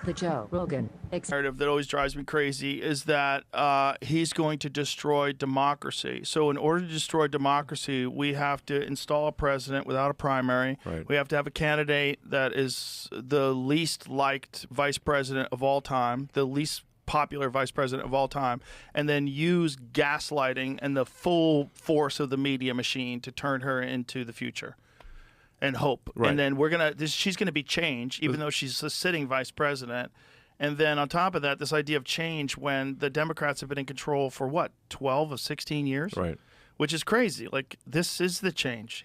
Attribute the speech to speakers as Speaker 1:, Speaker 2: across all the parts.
Speaker 1: The Joe Rogan
Speaker 2: narrative that always drives me crazy is that he's going to destroy democracy. So in order to destroy democracy, we have to install a president without a primary.
Speaker 3: Right.
Speaker 2: We have to have a candidate that is the least liked vice president of all time, the least popular vice president of all time, and then use gaslighting and the full force of the media machine to turn her into the future and hope.
Speaker 3: Right.
Speaker 2: And then she's gonna be changed, even though she's a sitting vice president. And then on top of that, this idea of change when the Democrats have been in control for what, 12 of 16 years?
Speaker 3: Right.
Speaker 2: Which is crazy. Like, this is the change.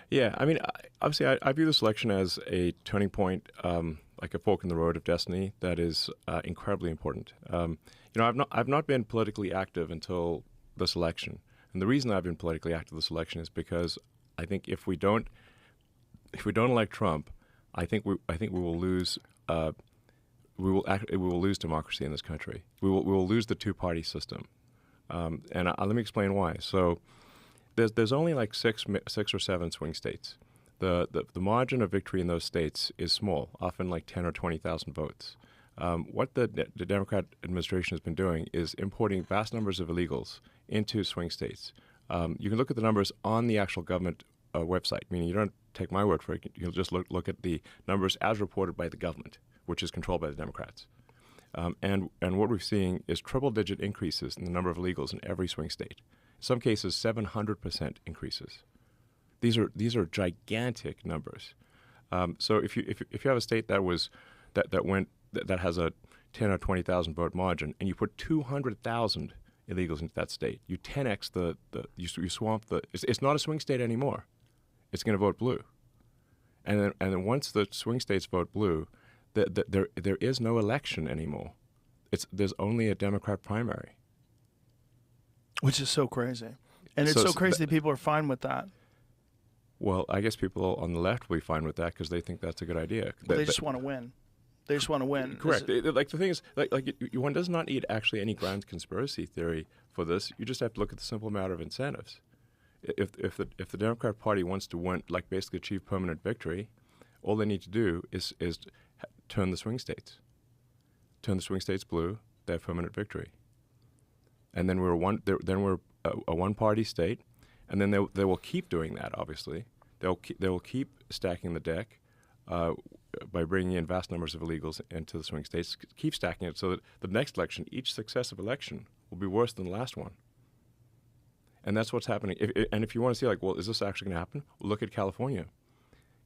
Speaker 3: Yeah, I mean, obviously, I view this election as a turning point, like a fork in the road of destiny that is incredibly important. I've not been politically active until this election, and the reason I've been politically active this election is because I think if we don't elect Trump, I think we will lose. We will lose democracy in this country. We will lose the two-party system. And let me explain why. So there's only like six or seven swing states. The margin of victory in those states is small, often like 10 or 20,000 votes. What the Democrat administration has been doing is importing vast numbers of illegals into swing states. You can look at the numbers on the actual government website, meaning you don't take my word for it. You'll just look at the numbers as reported by the government, which is controlled by the Democrats. And what we're seeing is triple-digit increases in the number of illegals in every swing state. In some cases, 700% increases. These are gigantic numbers. So if you have a state that has a 10 or 20,000 vote margin, and you put 200,000 illegals into that state, you 10x you swamp the. It's not a swing state anymore. It's going to vote blue. And then once the swing states vote blue, there is no election anymore. There's only a Democrat primary.
Speaker 2: Which is so crazy. And it's so crazy that people are fine with that.
Speaker 3: Well, I guess people on the left will be fine with that because they think that's a good idea.
Speaker 2: They just want to win. They just want to win.
Speaker 3: Correct. Like the thing is, one does not need actually any grand conspiracy theory for this. You just have to look at the simple matter of incentives. If the Democrat Party wants to win, like basically achieve permanent victory, all they need to do is turn the swing states. Turn the swing states blue. They have permanent victory. And then we're a one-party state, and then they will keep doing that. Obviously, they will keep stacking the deck by bringing in vast numbers of illegals into the swing states. Keep stacking it so that the next election, each successive election, will be worse than the last one. And that's what's happening. If you want to see, like, well, is this actually going to happen? Well, look at California.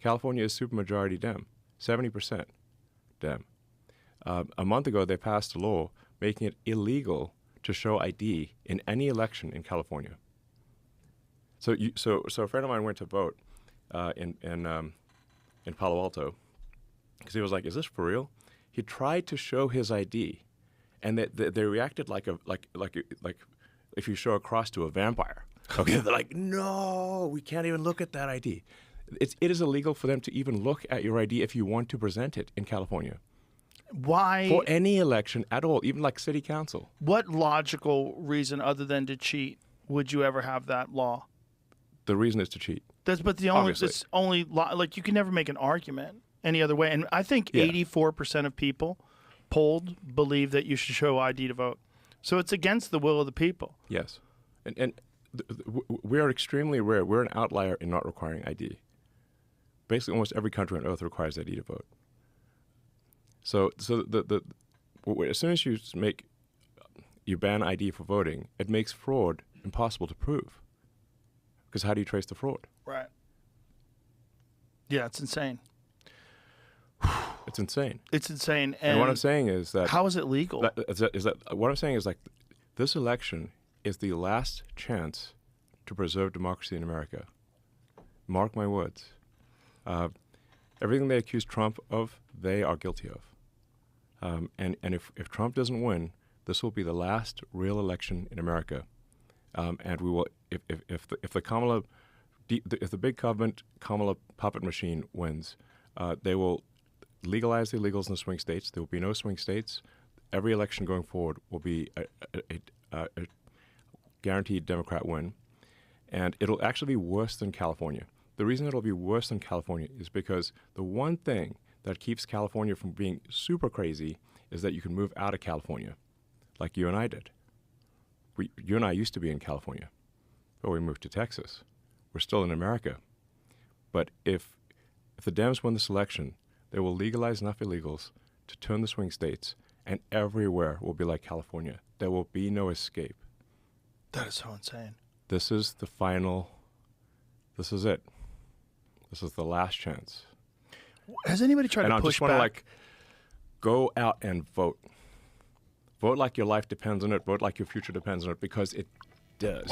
Speaker 3: California is supermajority Dem, 70% Dem. A month ago, they passed a law making it illegal to show ID in any election in California. So a friend of mine went to vote in Palo Alto because he was like, "Is this for real?" He tried to show his ID, and they reacted like if you show a cross to a vampire. Okay, they're like, "No, we can't even look at that ID." It is illegal for them to even look at your ID if you want to present it in California.
Speaker 2: Why?
Speaker 3: For any election at all, even like city council.
Speaker 2: What logical reason other than to cheat would you ever have that law?
Speaker 3: The reason is to cheat.
Speaker 2: It's only like you can never make an argument any other way. And I think 84% of people polled believe that you should show ID to vote. So it's against the will of the people.
Speaker 3: Yes, and we are extremely rare. We're an outlier in not requiring ID. Basically, almost every country on earth requires ID to vote. So as soon as you ban ID for voting, it makes fraud impossible to prove. Because how do you trace the fraud?
Speaker 2: Right. Yeah, it's insane.
Speaker 3: It's insane.
Speaker 2: It's insane.
Speaker 3: And what I'm saying is that
Speaker 2: how is it legal?
Speaker 3: What I'm saying is, like, this election is the last chance to preserve democracy in America. Mark my words. Everything they accuse Trump of, they are guilty of. And if Trump doesn't win, this will be the last real election in America. And we will, if the big government Kamala puppet machine wins, they will legalize the illegals in the swing states. There will be no swing states. Every election going forward will be a guaranteed Democrat win, and it'll actually be worse than California. The reason it'll be worse than California is because the one thing that keeps California from being super crazy is that you can move out of California, like you and I did. You and I used to be in California, but we moved to Texas. We're still in America. But if the Dems win this election, they will legalize enough illegals to turn the swing states, and everywhere will be like California. There will be no escape.
Speaker 2: That is so insane.
Speaker 3: This is the final. This is it. This is the last chance.
Speaker 2: Has anybody tried
Speaker 3: And
Speaker 2: to
Speaker 3: I
Speaker 2: push
Speaker 3: just want to
Speaker 2: back?
Speaker 3: go out and vote. Vote like your life depends on it. Vote like your future depends on it, because it does.